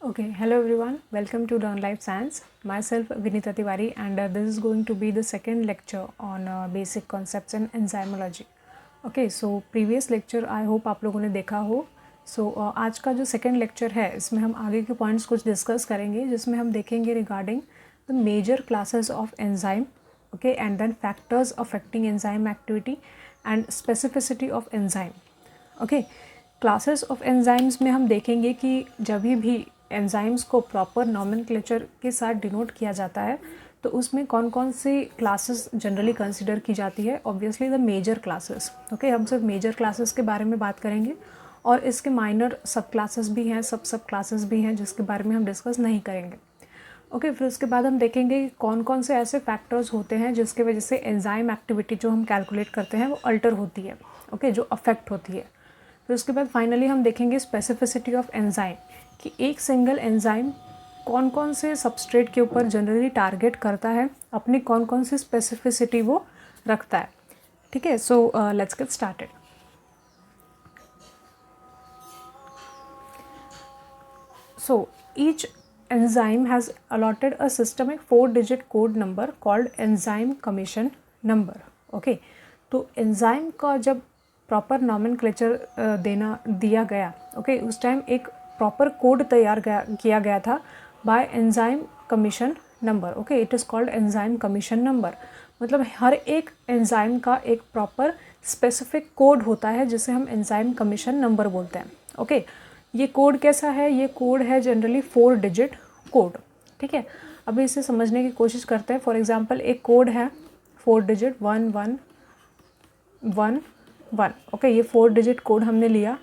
Okay, hello everyone. Welcome to Learn Life Science. Myself Vinita Tiwari, and this is going to be the second lecture on basic concepts in enzymology. Okay, so previous lecture I hope आप लोगों ने देखा हो. So आज का जो second lecture है इसमें हम आगे के points कुछ discuss करेंगे जिसमें हम देखेंगे regarding the major classes of enzyme, okay, and then factors affecting enzyme activity and specificity of enzyme. Okay, classes of enzymes में हम देखेंगे कि जब भी एंजाइम्स को प्रॉपर नॉमेनक्लेचर के साथ डिनोट किया जाता है तो उसमें कौन कौन सी क्लासेस जनरली कंसिडर की जाती है. Obviously the major classes. Okay, हम सिर्फ मेजर क्लासेस के बारे में बात करेंगे और इसके माइनर सब क्लासेस भी हैं, सब क्लासेस भी हैं जिसके बारे में हम डिस्कस नहीं करेंगे. ओके, फिर उसके बाद हम देखेंगे कि कौन कौन से ऐसे फैक्टर्स होते हैं जिसके वजह से एंजाइम एक्टिविटी जो हम कैलकुलेट करते हैं वो अल्टर होती है. ओके, जो अफेक्ट होती है. फिर उसके बाद फाइनली हम देखेंगे स्पेसिफिसिटी ऑफ एंजाइम कि एक सिंगल एंजाइम कौन कौन से सबस्ट्रेट के ऊपर जनरली टारगेट करता है, अपनी कौन कौन सी स्पेसिफिसिटी वो रखता है. ठीक है, so let's get started. So each enzyme has allotted a systemic 4-digit code number called enzyme commission number. Okay, तो एंजाइम का जब प्रॉपर नॉमेनक्लेचर दिया गया, ओके, उस टाइम एक प्रॉपर कोड तैयार किया गया था bye enzyme commission number. Okay, it is called enzyme commission number. मतलब हर एक एंजाइम का एक प्रॉपर स्पेसिफिक कोड होता है जिसे हम एंजाइम कमीशन नंबर बोलते हैं. ओके, ये कोड कैसा है? ये कोड है जनरली 4 डिजिट कोड. ठीक है, अभी इसे समझने की कोशिश करते हैं. फॉर एग्जांपल एक कोड है 4 डिजिट 1111. ओके, ये 4 डिजिट कोड हमने लिया.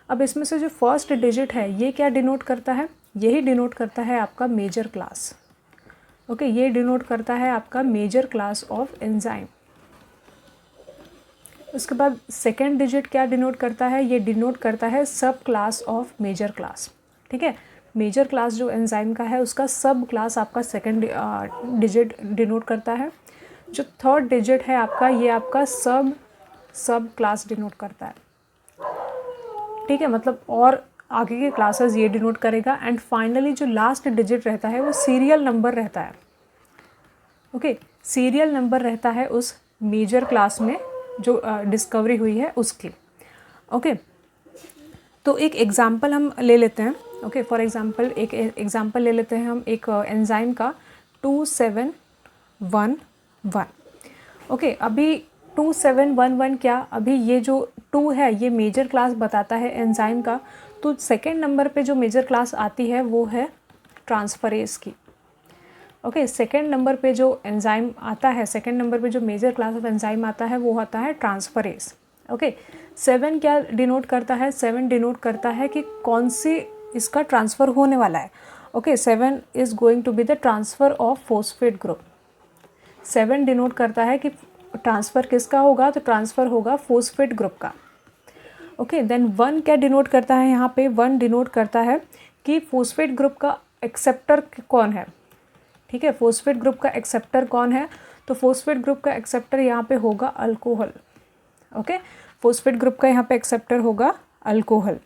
अब इसमें से जो फर्स्ट डिजिट है ये क्या डिनोट करता है? यही डिनोट करता है आपका मेजर क्लास. ओके, ये डिनोट करता है आपका मेजर क्लास ऑफ एंजाइम. उसके बाद सेकेंड डिजिट क्या डिनोट करता है? ये डिनोट करता है सब क्लास ऑफ मेजर क्लास. ठीक है, मेजर क्लास जो एंजाइम का है उसका सब क्लास आपका सेकेंड डिजिट डिनोट करता है. जो थर्ड डिजिट है आपका, ये आपका सब क्लास डिनोट करता है. ठीक है, मतलब और आगे के क्लासेस ये डिनोट करेगा. एंड फाइनली जो लास्ट डिजिट रहता है वो सीरियल नंबर रहता है. ओके, सीरियल नंबर रहता है उस मेजर क्लास में जो डिस्कवरी हुई है उसकी. ओके, तो एक एग्जांपल हम ले लेते हैं. ओके, फॉर एग्जांपल एक एग्जांपल ले लेते हैं हम एक एंजाइम का 2711. ओके, अभी 2711 क्या? अभी ये जो 2 है ये मेजर क्लास बताता है एंजाइम का. तो सेकेंड नंबर पे जो मेजर क्लास आती है वो है ट्रांसफरेज की. ओके, सेकेंड नंबर पे जो एंजाइम आता है, सेकेंड नंबर पे जो मेजर क्लास ऑफ एंजाइम आता है वो आता है ट्रांसफरेज. ओके, 7 क्या डिनोट करता है? 7 डिनोट करता है कि कौन सी इसका ट्रांसफ़र होने वाला है. Okay, 7 is going to be the transfer of phosphate group. 7 denote करता है कि ट्रांसफ़र किसका होगा? तो ट्रांसफ़र होगा फॉस्फेट ग्रुप का. ओके, देन 1 क्या डिनोट करता है? यहाँ पे 1 डिनोट करता है कि फॉस्फेट ग्रुप का एक्सेप्टर कौन है. ठीक है, फॉस्फेट ग्रुप का एक्सेप्टर कौन है? तो फॉस्फेट ग्रुप का एक्सेप्टर यहाँ पे होगा अल्कोहल. ओके, फॉस्फेट ग्रुप का यहाँ पे एक्सेप्टर होगा अल्कोहल.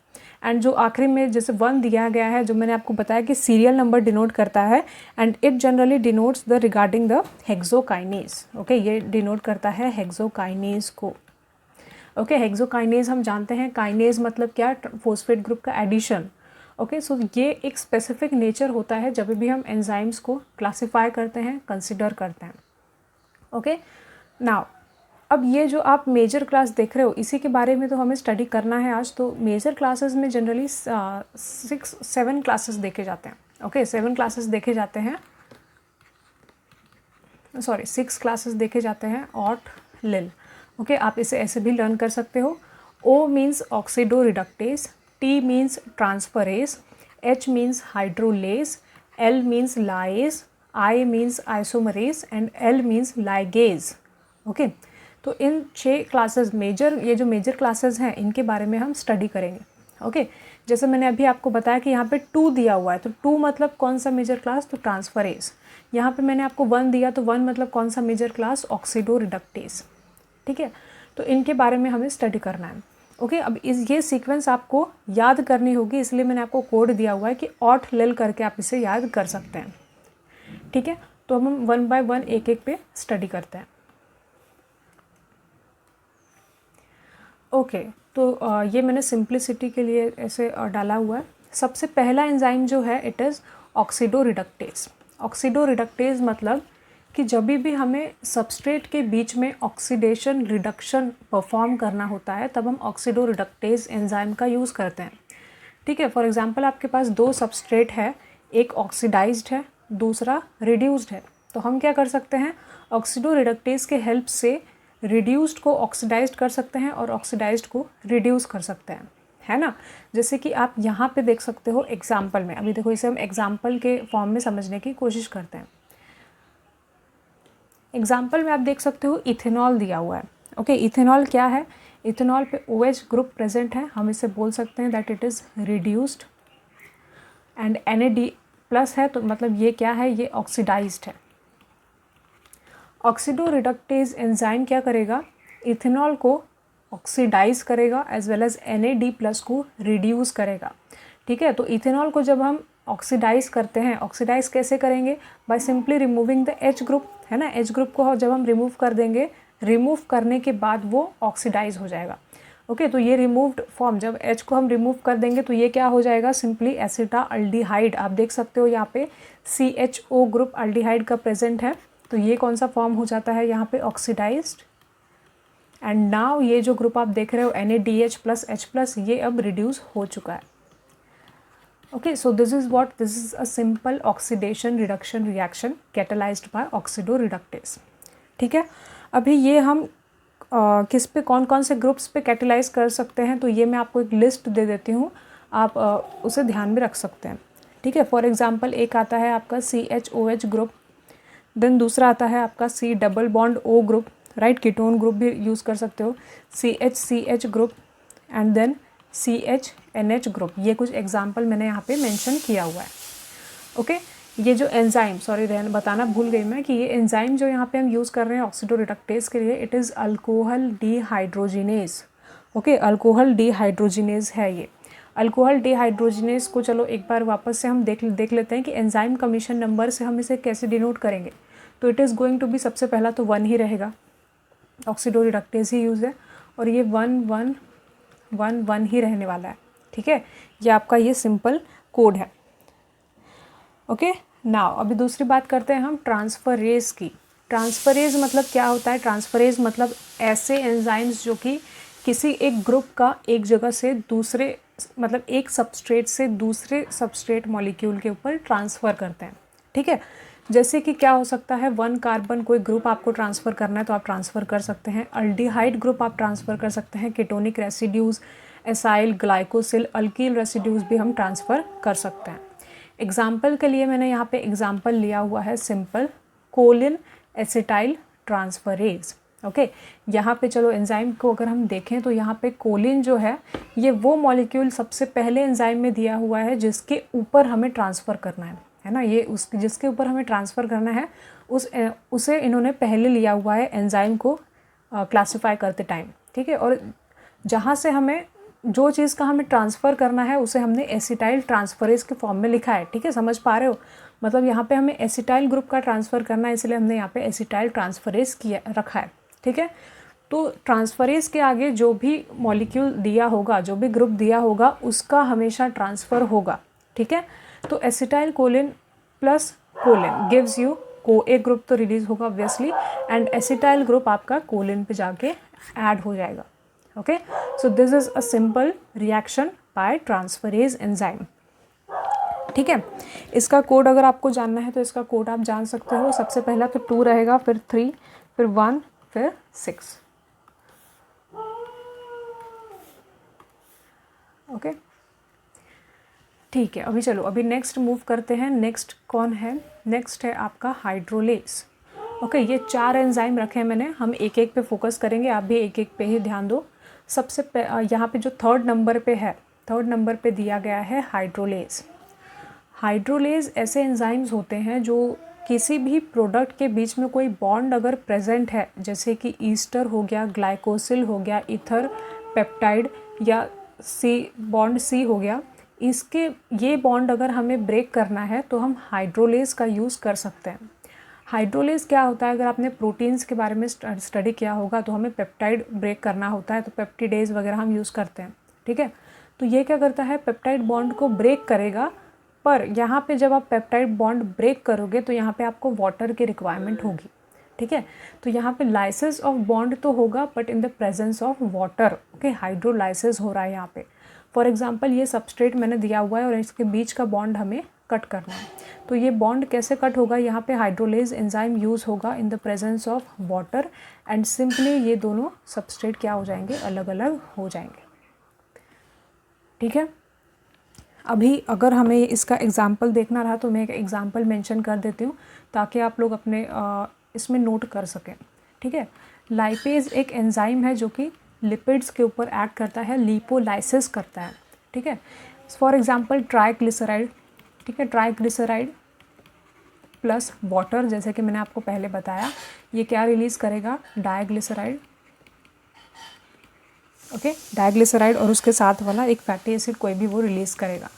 एंड जो आखिरी में जैसे 1 दिया गया है, जो मैंने आपको बताया कि सीरियल नंबर डिनोट करता है and it generally denotes the regarding the hexokinase. Okay, ये डिनोट करता है हेक्सोकाइनेज को. ओके, हेक्सोकाइनेज हम जानते हैं, काइनेज मतलब क्या? फॉस्फेट ग्रुप का एडिशन. ओके, सो ये एक स्पेसिफिक नेचर होता है जब भी हम एंजाइम्स को क्लासीफाई करते हैं, कंसिडर करते हैं. ओके, नाउ अब ये जो आप मेजर क्लास देख रहे हो इसी के बारे में तो हमें स्टडी करना है आज. तो मेजर क्लासेस में जनरली 7 क्लासेस देखे जाते हैं. ओके, 7 क्लासेस देखे जाते हैं, सॉरी 6 क्लासेस देखे जाते हैं. ऑट, लिल. ओके, आप इसे ऐसे भी लर्न कर सकते हो. O means oxido reductase, T means transferase, H means hydrolase, L means lies, I means isomerase and L means ligase. Okay, तो इन 6 क्लासेस मेजर, ये जो मेजर क्लासेस हैं इनके बारे में हम स्टडी करेंगे. ओके, जैसे मैंने अभी आपको बताया कि यहाँ पे 2 दिया हुआ है, तो 2 मतलब कौन सा मेजर क्लास? तो ट्रांसफरेज. यहाँ पे मैंने आपको 1 दिया, तो 1 मतलब कौन सा मेजर क्लास? Oxido reductase. ठीक है, तो इनके बारे में हमें स्टडी करना है. ओके, अब ये सीक्वेंस आपको याद करनी होगी, इसलिए मैंने आपको कोड दिया हुआ है कि ऑट लिल करके आप इसे याद कर सकते हैं। ठीक है, तो अब हम 1 बाय 1 एक एक पे स्टडी करते हैं। ओके, तो ये मैंने सिंप्लिसिटी के लिए ऐसे डाला हुआ है। सबसे पहला एंजाइम जो है इट इज़ ऑक्सीडोरिडक्टेज। ऑक्सीडोरिडक्टेज मतलब कि जब भी हमें सबस्ट्रेट के बीच में ऑक्सीडेशन रिडक्शन परफॉर्म करना होता है तब हम ऑक्सीडोरिडक्टेज एंजाइम का यूज़ करते हैं। ठीक है, फॉर एग्जांपल आपके पास दो सबस्ट्रेट है, एक ऑक्सीडाइज्ड है, दूसरा रिड्यूस्ड है, तो हम क्या कर सकते हैं, ऑक्सीडोरिडक्टेज के हेल्प से रिड्यूस्ड को ऑक्सीडाइज्ड कर सकते हैं और ऑक्सीडाइज्ड को रिड्यूस कर सकते हैं, है ना। जैसे कि आप यहाँ पे देख सकते हो एग्जाम्पल में, अभी देखो इसे हम एग्जाम्पल के फॉर्म में समझने की कोशिश करते हैं। एग्जाम्पल में आप देख सकते हो इथेनॉल दिया हुआ है। ओके, इथेनॉल क्या है, इथेनॉल पे OH ग्रुप प्रेजेंट है, हम इसे बोल सकते हैं that it is reduced, and NAD plus है, तो मतलब ये क्या है, ये ऑक्सीडाइज्ड है। ऑक्सीडोरिडक्टेज एंजाइम क्या करेगा, इथेनॉल को ऑक्सीडाइज करेगा as well as NAD plus को रिड्यूस करेगा। ठीक है, तो इथेनॉल को जब हम ऑक्सीडाइज करते हैं, ऑक्सीडाइज कैसे करेंगे, by simply removing the H group, है ना। H ग्रुप को जब हम रिमूव कर देंगे, रिमूव करने के बाद वो ऑक्सीडाइज हो जाएगा। ओके, तो ये रिमूव्ड फॉर्म, जब H को हम रिमूव कर देंगे तो ये क्या हो जाएगा, सिंपली एसिटाल्डिहाइड। आप देख सकते हो यहाँ पे CHO ग्रुप अल्डिहाइड का प्रेजेंट है, तो ये कौन सा फॉर्म हो जाता है यहाँ पे, ऑक्सीडाइज्ड। एंड नाउ ये जो ग्रुप आप देख रहे हो NADH प्लस H प्लस, ये अब रिड्यूस हो चुका है। Okay, so this is a simple oxidation reduction reaction catalysed by oxidoreductase. ठीक है, अभी ये हम किस पे, कौन कौन से ग्रुप्स पे कैटालाइज कर सकते हैं, तो ये मैं आपको एक लिस्ट दे देती हूँ, आप उसे ध्यान में रख सकते हैं। ठीक है, फॉर एग्जांपल एक आता है आपका CHOH ग्रुप, देन दूसरा आता है आपका C double bond O group, right, ketone group भी यूज़ कर सकते हो, CHCH group, and then CHNH group. ये कुछ एग्जाम्पल मैंने यहाँ पे मेंशन किया हुआ है। ओके, ये जो एंजाइम, सॉरी बताना भूल गई मैं कि ये एंजाइम जो यहाँ पे हम यूज़ कर रहे हैं ऑक्सीडोरिडक्टेज के लिए, it is alcohol dehydrogenase. Okay, alcohol dehydrogenase है ये। अल्कोहल डिहाइड्रोजिनेज को चलो एक बार वापस से हम देख लेते हैं कि एंजाइम कमीशन नंबर से हम इसे कैसे डिनोट करेंगे। तो it is going to be, सबसे पहला तो 1 ही रहेगा, ऑक्सीडोरिडक्टेज ही यूज़ है, और ये 1 1 1 1 ही रहने वाला है। ठीक है, ये आपका ये सिंपल कोड है। ओके, नाउ अभी दूसरी बात करते हैं हम ट्रांसफरेज की। ट्रांसफरेज मतलब क्या होता है, ट्रांसफरेज मतलब ऐसे एंजाइम्स जो कि किसी एक ग्रुप का एक जगह से दूसरे, मतलब एक सबस्ट्रेट से दूसरे सबस्ट्रेट मॉलिक्यूल के ऊपर ट्रांसफ़र करते हैं। ठीक है, जैसे कि क्या हो सकता है, 1 कार्बन कोई ग्रुप आपको ट्रांसफ़र करना है तो आप ट्रांसफ़र कर सकते हैं, अल्डिहाइड ग्रुप आप ट्रांसफ़र कर सकते हैं, ketonic residues, acyl, glycosyl, alkyl residues भी हम ट्रांसफ़र कर सकते हैं। एग्जाम्पल के लिए मैंने यहाँ पे एग्जाम्पल लिया हुआ है simple choline acetyl transferase. Okay, यहाँ पे चलो एंजाइम को अगर हम देखें तो यहाँ पे कोलिन जो है ये वो मॉलिक्यूल सबसे पहले एंजाइम में दिया हुआ है जिसके ऊपर हमें ट्रांसफ़र करना है ना, ये उस जिसके ऊपर हमें ट्रांसफ़र करना है उसे इन्होंने पहले लिया हुआ है एंजाइम को क्लासीफाई करते टाइम। ठीक है, और जहाँ से हमें जो चीज़ का हमें ट्रांसफ़र करना है उसे हमने एसिटाइल ट्रांसफरेज के फॉर्म में लिखा है। ठीक है, समझ पा रहे हो, मतलब यहाँ पे हमें एसिटाइल ग्रुप का ट्रांसफ़र करना है, इसलिए हमने यहाँ पे एसिटाइल ट्रांसफरेज किया रखा है। ठीक है, तो ट्रांसफरेज के आगे जो भी मॉलिक्यूल दिया होगा, जो भी ग्रुप दिया होगा उसका हमेशा ट्रांसफ़र होगा। ठीक है, तो acetyl choline plus choline gives you एक ग्रुप तो रिलीज होगा ऑब्वियसली, एंड एसिटाइल ग्रुप आपका कोलिन पे जाके ऐड हो जाएगा। Okay, so this is a simple reaction by transferase enzyme. ठीक है, इसका कोड अगर आपको जानना है तो इसका कोड आप जान सकते हो। सबसे पहला तो 2 रहेगा, फिर 3, फिर 1, फिर 6। ओके, ठीक है, अभी चलो अभी नेक्स्ट मूव करते हैं। नेक्स्ट कौन है, नेक्स्ट है आपका हाइड्रोलेज। ओके, ये 4 एंजाइम रखे हैं मैंने, हम एक एक पे फोकस करेंगे, आप भी एक एक पे ही ध्यान दो। सबसे यहाँ पे जो 3rd नंबर पे है, 3rd नंबर पे दिया गया है हाइड्रोलेज। हाइड्रोलेज ऐसे एंजाइम्स होते हैं जो किसी भी प्रोडक्ट के बीच में कोई बॉन्ड अगर प्रेजेंट है, जैसे कि ईस्टर हो गया, ग्लाइकोसिल हो गया, ईथर पेप्टाइड, या बॉन्ड सी हो गया, इसके ये बॉन्ड अगर हमें ब्रेक करना है तो हम हाइड्रोलेज का यूज़ कर सकते हैं। हाइड्रोलेज क्या होता है, अगर आपने प्रोटीन्स के बारे में स्टडी किया होगा तो हमें पेप्टाइड ब्रेक करना होता है, तो पेप्टिडेज वगैरह हम यूज़ करते हैं, ठीक है। तो ये क्या करता है, पेप्टाइड बॉन्ड को ब्रेक करेगा, पर यहाँ पे जब आप पेप्टाइड बॉन्ड ब्रेक करोगे तो यहाँ पे आपको वाटर की रिक्वायरमेंट होगी, ठीक है। तो यहाँ पे लाइसिस ऑफ बॉन्ड तो होगा but in the presence of water, okay, hydrolysis हो रहा है यहाँ पे। फॉर एग्जांपल ये सबस्ट्रेट मैंने दिया हुआ है और इसके बीच का बॉन्ड हमें कट करना है, तो ये बॉन्ड कैसे कट होगा, यहाँ पे हाइड्रोलेज एंजाइम यूज़ होगा in the presence of water and simply ये दोनों सबस्ट्रेट क्या हो जाएंगे, अलग अलग हो जाएंगे, ठीक है। अभी अगर हमें इसका एग्जाम्पल देखना रहा तो मैं एक एग्जाम्पल मेंशन कर देती हूँ ताकि आप लोग अपने इसमें नोट कर सकें, ठीक है। लाइपेज एक एंजाइम है जो कि लिपिड्स के ऊपर एक्ट करता है, लिपोलाइसिस करता है, ठीक है। फॉर एग्जांपल ट्राइग्लिसराइड, ठीक है, ट्राइग्लिसराइड प्लस वाटर, जैसे कि मैंने आपको पहले बताया, ये क्या रिलीज़ करेगा, डाइग्लिसराइड, ओके, डाइग्लिसराइड, और उसके साथ वाला एक फैटी एसिड कोई भी वो रिलीज़ करेगा,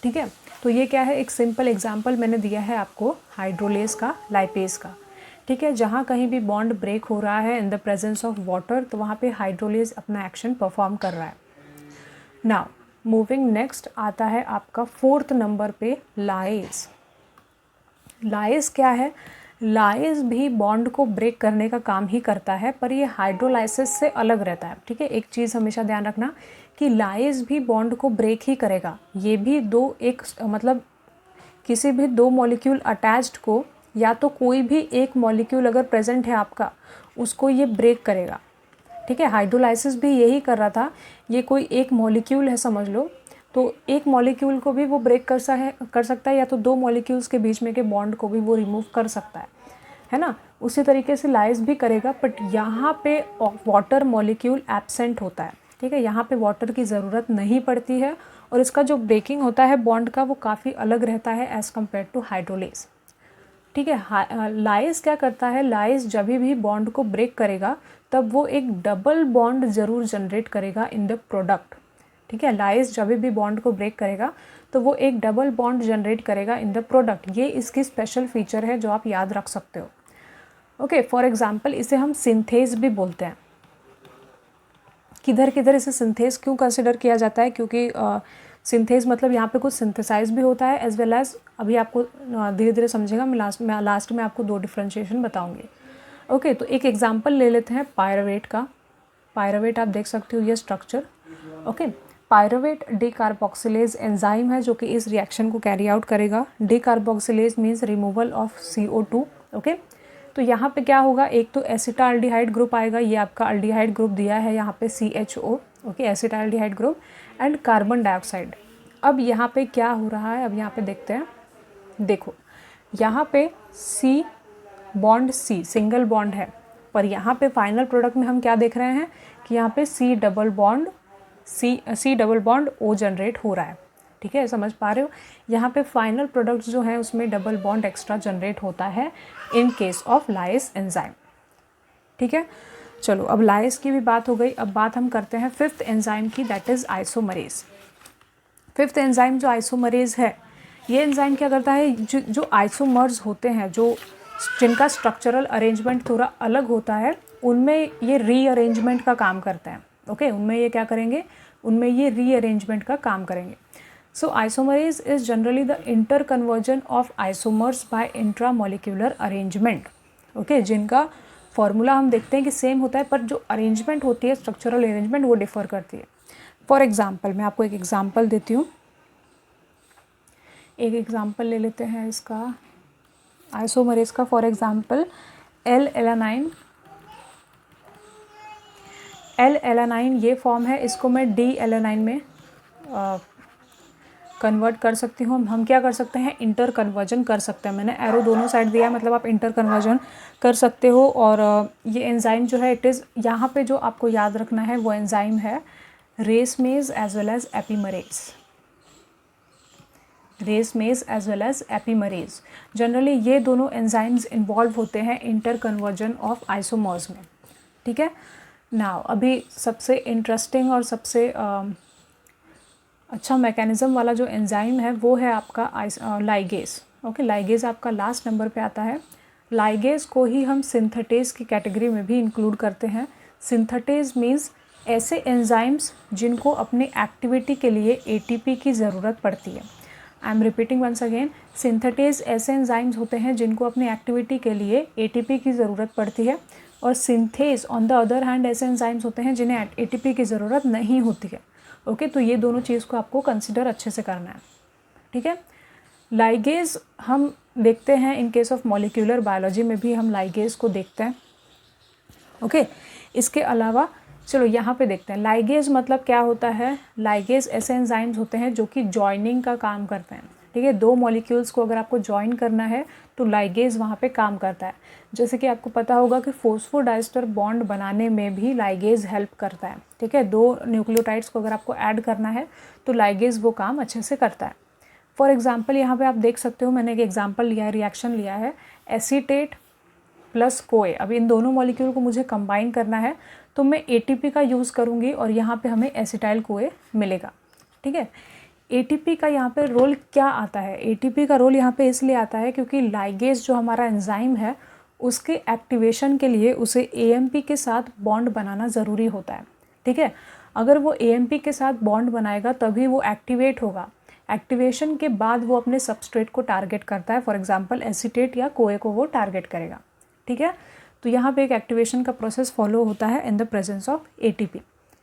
ठीक है। तो ये क्या है, एक सिंपल एग्जांपल मैंने दिया है आपको हाइड्रोलेज का, लाइपेज का, ठीक है। जहाँ कहीं भी बॉन्ड ब्रेक हो रहा है in the presence of water तो वहाँ पे हाइड्रोलेज अपना एक्शन परफॉर्म कर रहा है। नाउ मूविंग नेक्स्ट आता है आपका 4th नंबर पे लाइज। लाइज क्या है, लाइज भी बॉन्ड को ब्रेक करने का काम ही करता है, पर ये हाइड्रोलाइसिस से अलग रहता है, ठीक है। एक चीज़ हमेशा ध्यान रखना कि लाइज भी बॉन्ड को ब्रेक ही करेगा, ये भी मतलब किसी भी दो मॉलिक्यूल अटैच्ड को या तो कोई भी एक मॉलिक्यूल अगर प्रेजेंट है आपका उसको ये ब्रेक करेगा, ठीक है। हाइड्रोलाइसिस भी यही कर रहा था, ये कोई एक मॉलिक्यूल है समझ लो, तो एक मॉलिक्यूल को भी वो ब्रेक कर सकता है या तो दो मॉलिक्यूल्स के बीच में के बॉन्ड को भी वो रिमूव कर सकता है ना। उसी तरीके से लाइज भी करेगा, बट यहाँ पे वाटर मॉलिक्यूल एब्सेंट होता है, ठीक है। यहाँ पे वाटर की ज़रूरत नहीं पड़ती है और इसका जो ब्रेकिंग होता है बॉन्ड का वो काफ़ी अलग रहता है एज़ कम्पेयर टू हाइड्रोलेज, ठीक है। लाइज क्या करता है, लाइज जब भी बॉन्ड को ब्रेक करेगा तब वो एक डबल बॉन्ड ज़रूर जनरेट करेगा इन द प्रोडक्ट, ठीक है। लाइज जब भी बॉन्ड को ब्रेक करेगा तो वो एक डबल बॉन्ड जनरेट करेगा इन द प्रोडक्ट, ये इसकी स्पेशल फीचर है जो आप याद रख सकते हो, ओके। फॉर एग्जांपल इसे हम सिंथेज भी बोलते हैं। किधर किधर इसे सिंथेज क्यों कंसिडर किया जाता है, क्योंकि सिंथेज मतलब यहाँ पे कुछ सिंथेसाइज भी होता है एज वेल एज, अभी आपको धीरे धीरे समझेगा, मैं लास्ट में आपको दो डिफ्रेंशिएशन बताऊंगी, ओके। तो एक एग्जांपल ले लेते हैं पायरुवेट का। पायरुवेट आप देख सकते हो ये structure, okay. Pyruvate decarboxylase enzyme है जो कि इस रिएक्शन को कैरी आउट करेगा। Decarboxylase means removal of CO2, okay. तो यहाँ पे क्या होगा, एक तो एसिटाल्डिहाइड ग्रुप आएगा, ये आपका अल्डिहाइड ग्रुप दिया है यहाँ पे CHO, okay, acetaldehyde group and carbon dioxide. अब यहाँ पे क्या हो रहा है, अब यहाँ पे देखते हैं, देखो यहाँ पे C bond C single bond है, पर यहाँ पे फाइनल प्रोडक्ट में हम क्या देख रहे हैं कि यहाँ पे C double bond O generate हो रहा है, ठीक है, समझ पा रहे हो। यहाँ पे फाइनल प्रोडक्ट जो है उसमें डबल बॉन्ड एक्स्ट्रा जनरेट होता है in case of lies enzyme, ठीक है। चलो अब लाइज की भी बात हो गई, अब बात हम करते हैं 5th एंजाइम की, that is isomerase. 5th enzyme जो आइसोमरेज है, ये एंजाइम क्या करता है, जो आइसोमर्स होते हैं, जिनका स्ट्रक्चरल अरेंजमेंट थोड़ा अलग होता है, उनमें ये रीअरेंजमेंट का काम करते हैं, ओके। उनमें ये क्या करेंगे, उनमें ये रीअरेंजमेंट का काम करेंगे। So isomerase is generally the interconversion of isomers by intramolecular arrangement, okay. जिनका फॉर्मूला हम देखते हैं कि सेम होता है, पर जो अरेंजमेंट होती है, स्ट्रक्चरल अरेंजमेंट, वो डिफर करती है। फॉर एग्जाम्पल मैं आपको एक एग्जाम्पल देती हूँ, एक एग्जाम्पल ले लेते हैं इसका आइसोमरेज का। फॉर एग्जाम्पल L-एलानाइन ये फॉर्म है, इसको मैं D-एलानाइन में कन्वर्ट कर सकती हूँ। हम क्या कर सकते हैं, इंटर कन्वर्जन कर सकते हैं। मैंने एरो दोनों साइड दिया है, मतलब आप इंटर कन्वर्जन कर सकते हो। और ये एंजाइम जो है इट इज़, यहाँ पे जो आपको याद रखना है वो एंजाइम है racemase as well as epimerase. Racemase as well as epimerase, generally ये दोनों एंजाइम्स इन्वॉल्व होते हैं इंटर कन्वर्जन ऑफ आइसोमर्स में, ठीक है। नाउ अभी सबसे इंटरेस्टिंग और सबसे अच्छा मैकेनिज़्म वाला जो एंजाइम है वो है आपका लाइगेज। ओके, लाइगेज आपका लास्ट नंबर पे आता है। लाइगेज को ही हम सिंथेटेज की कैटेगरी में भी इंक्लूड करते हैं। सिंथेटेज मीन्स ऐसे एंजाइम्स जिनको अपने एक्टिविटी के लिए एटीपी की ज़रूरत पड़ती है। I am repeating once again, synthetase ऐसे एंजाइम्स होते हैं जिनको अपनी एक्टिविटी के लिए एटीपी की ज़रूरत पड़ती है, और synthase on the other hand ऐसे एंजाइम्स होते हैं जिन्हें एटीपी की ज़रूरत नहीं होती है। ओके, तो ये दोनों चीज़ को आपको कंसिडर अच्छे से करना है। ठीक है, लाइगेज हम देखते हैं in case of molecular biology में भी हम लाइगेज को देखते हैं। ओके, इसके अलावा चलो यहाँ पे देखते हैं लाइगेज मतलब क्या होता है। लाइगेज ऐसे एंजाइम्स होते हैं जो कि जॉइनिंग का काम करते हैं। ठीक है, दो मॉलिक्यूल्स को अगर आपको जॉइन करना है तो लाइगेज वहाँ पे काम करता है। जैसे कि आपको पता होगा कि फॉस्फोडाइस्टर बॉन्ड बनाने में भी लाइगेज हेल्प करता है। ठीक है, दो न्यूक्लियोटाइड्स को अगर आपको ऐड करना है तो लाइगेज वो काम अच्छे से करता है। फॉर एग्जाम्पल यहाँ पे आप देख सकते हो, मैंने एक एग्जाम्पल लिया है, रिएक्शन लिया है एसीटेट प्लस कोए। अब इन दोनों मॉलिक्यूल को मुझे कंबाइन करना है तो मैं एटीपी का यूज़ करूँगी और यहाँ पे हमें एसिटाइल कोए मिलेगा। ठीक है, एटीपी का यहाँ पे रोल क्या आता है? एटीपी का रोल यहाँ पे इसलिए आता है क्योंकि लाइगेज जो हमारा एंजाइम है उसके एक्टिवेशन के लिए उसे एएमपी के साथ बॉन्ड बनाना ज़रूरी होता है। ठीक है, अगर वो एएमपी के साथ बॉन्ड बनाएगा तभी वो एक्टिवेट होगा। एक्टिवेशन के बाद वो अपने सबस्ट्रेट को टारगेट करता है, फॉर एग्जांपल एसीटेट या कोए को वो टारगेट करेगा। ठीक है, तो यहाँ पे एक एक्टिवेशन का प्रोसेस फॉलो होता है in the presence of ATP.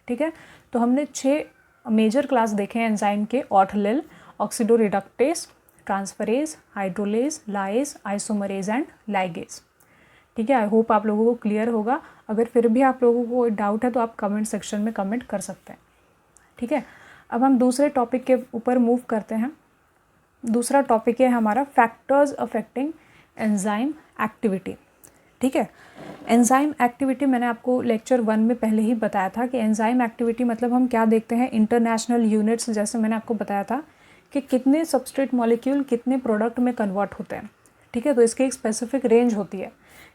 ठीक है, तो हमने 6 मेजर क्लास देखे हैं एंजाइम के: ऑर्थोलिल, oxidoreductase, transferase, hydrolase, lyase, isomerase and ligase. ठीक है, आई होप आप लोगों को क्लियर होगा। अगर फिर भी आप लोगों को कोई डाउट है तो आप कमेंट सेक्शन में कमेंट कर सकते हैं। ठीक है, अब हम दूसरे टॉपिक के ऊपर मूव करते हैं। दूसरा टॉपिक है हमारा फैक्टर्स अफेक्टिंग एंजाइम एक्टिविटी। ठीक है, एंजाइम एक्टिविटी मैंने आपको लेक्चर 1 में पहले ही बताया था कि एंजाइम एक्टिविटी मतलब हम क्या देखते हैं, इंटरनेशनल यूनिट्स। जैसे मैंने आपको बताया था कि कितने सबस्ट्रेट मॉलिक्यूल कितने प्रोडक्ट में कन्वर्ट होते हैं। ठीक है, तो इसकी एक स्पेसिफिक रेंज होती है।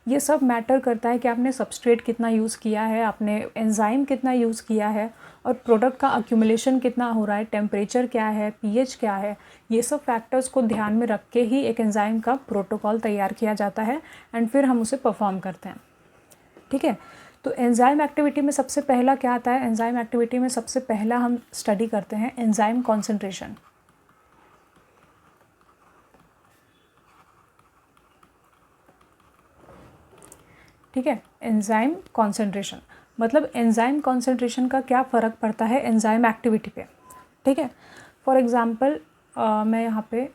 ये सब मैटर करता है कि आपने सबस्ट्रेट कितना यूज़ किया है, आपने एंजाइम कितना यूज़ किया है, और प्रोडक्ट का अक्यूमुलेशन कितना हो रहा है, टेम्परेचर क्या है, पीएच क्या है। ये सब फैक्टर्स को ध्यान में रख के ही एक एंजाइम का प्रोटोकॉल तैयार किया जाता है एंड फिर हम उसे परफॉर्म करते हैं। ठीक है, तो एंजाइम एक्टिविटी में सबसे पहला क्या आता है? एंजाइम एक्टिविटी में सबसे पहला हम स्टडी करते हैं एंजाइम कॉन्सेंट्रेशन। ठीक है, एंजाइम कॉन्सेंट्रेशन मतलब एंजाइम कॉन्सेंट्रेशन का क्या फ़र्क पड़ता है एंजाइम एक्टिविटी पे। ठीक है, फॉर एग्ज़ाम्पल मैं यहाँ पे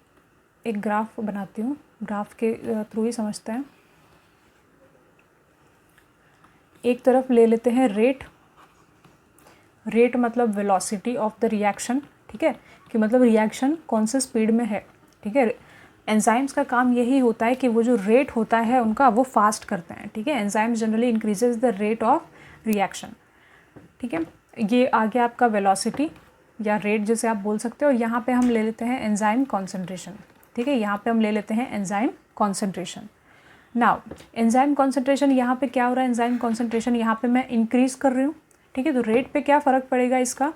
एक ग्राफ बनाती हूँ, ग्राफ के थ्रू ही समझते हैं। एक तरफ ले लेते हैं रेट। रेट मतलब वेलोसिटी ऑफ द रिएक्शन। ठीक है, कि मतलब रिएक्शन कौन से स्पीड में है। ठीक है, एंजाइम्स का काम यही होता है कि वो जो रेट होता है उनका वो फास्ट करते हैं। ठीक है, enzymes generally increases the rate of reaction. ठीक है, ये आ गया आपका वेलोसिटी या रेट जिसे आप बोल सकते हो। और यहाँ पे हम ले लेते हैं एंजाइम कॉन्सेंट्रेशन। ठीक है, यहाँ पे हम ले लेते हैं enzyme concentration. Now enzyme concentration यहाँ पे क्या हो रहा है? एंजाइम कॉन्सेंट्रेशन यहाँ पे मैं इंक्रीज़ कर रही हूँ। ठीक है, तो रेट पे क्या फ़र्क पड़ेगा इसका?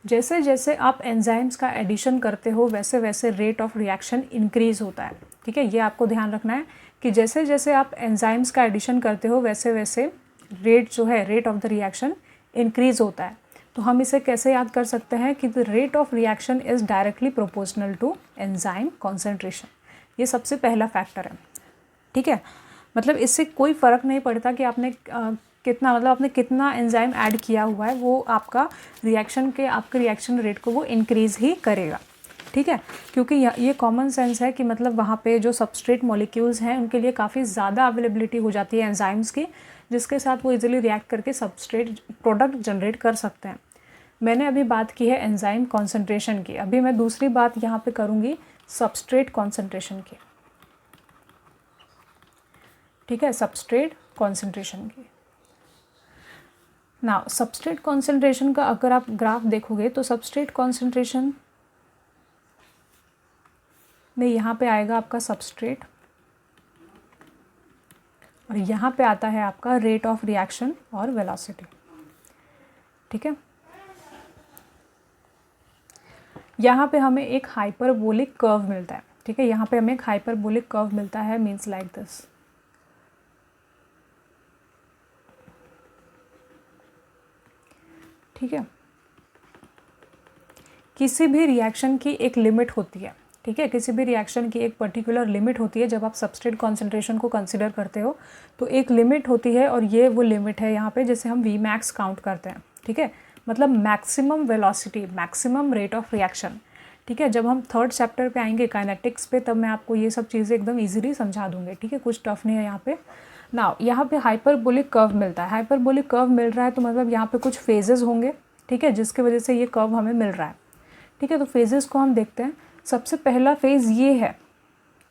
जैसे जैसे आप एंजाइम्स का एडिशन करते हो वैसे वैसे रेट ऑफ रिएक्शन इंक्रीज़ होता है। ठीक है, ये आपको ध्यान रखना है कि जैसे जैसे आप एंजाइम्स का एडिशन करते हो वैसे वैसे रेट जो है, rate of the reaction increase होता है। तो हम इसे कैसे याद कर सकते हैं कि the rate of reaction is directly proportional to enzyme concentration. ये सबसे पहला फैक्टर है। ठीक है, मतलब इससे कोई फ़र्क नहीं पड़ता कि आपने कितना, मतलब आपने कितना एंजाइम ऐड किया हुआ है, वो आपका रिएक्शन के, आपके रिएक्शन रेट को वो इंक्रीज़ ही करेगा। ठीक है, क्योंकि ये कॉमन सेंस है कि मतलब वहाँ पे जो सबस्ट्रेट मॉलिक्यूल्स हैं उनके लिए काफ़ी ज़्यादा अवेलेबिलिटी हो जाती है एंजाइम्स की, जिसके साथ वो इजीली रिएक्ट करके सबस्ट्रेट प्रोडक्ट जनरेट कर सकते हैं। मैंने अभी बात की है एंजाइम कॉन्सेंट्रेशन की, अभी मैं दूसरी बात यहाँ पे करूँगी सबस्ट्रेट कॉन्सेंट्रेशन की। ठीक है, सबस्ट्रेट कॉन्सेंट्रेशन की। नाउ सबस्ट्रेट कॉन्सेंट्रेशन का अगर आप ग्राफ देखोगे तो सबस्ट्रेट कॉन्सेंट्रेशन में यहाँ पे आएगा आपका सबस्ट्रेट, और यहाँ पे आता है आपका रेट ऑफ रिएक्शन और वेलोसिटी। ठीक है, यहाँ पे हमें एक हाइपरबोलिक कर्व मिलता है। ठीक है, यहाँ पे हमें एक हाइपरबोलिक कर्व मिलता है, मीन्स लाइक दिस। ठीक है, किसी भी रिएक्शन की एक लिमिट होती है। ठीक है, किसी भी रिएक्शन की एक पर्टिकुलर लिमिट होती है। जब आप सबस्ट्रेट कॉन्सेंट्रेशन को कंसिडर करते हो तो एक लिमिट होती है, और ये वो लिमिट है यहाँ पे जैसे हम वी मैक्स काउंट करते हैं। ठीक है, मतलब maximum velocity, maximum rate of reaction. ठीक है, जब हम थर्ड चैप्टर पे आएंगे काइनेटिक्स पे, तब मैं आपको ये सब चीज़ें एकदम ईजिली समझा दूंगी। ठीक है, कुछ टफ नहीं है यहाँ पे। नाउ यहाँ पे हाइपरबोलिक कर्व मिलता है। हाइपरबोलिक कर्व मिल रहा है तो मतलब यहाँ पे कुछ फेजेस होंगे। ठीक है, जिसकी वजह से ये कर्व हमें मिल रहा है। ठीक है, तो फेजेस को हम देखते हैं। सबसे पहला फेज़ ये है,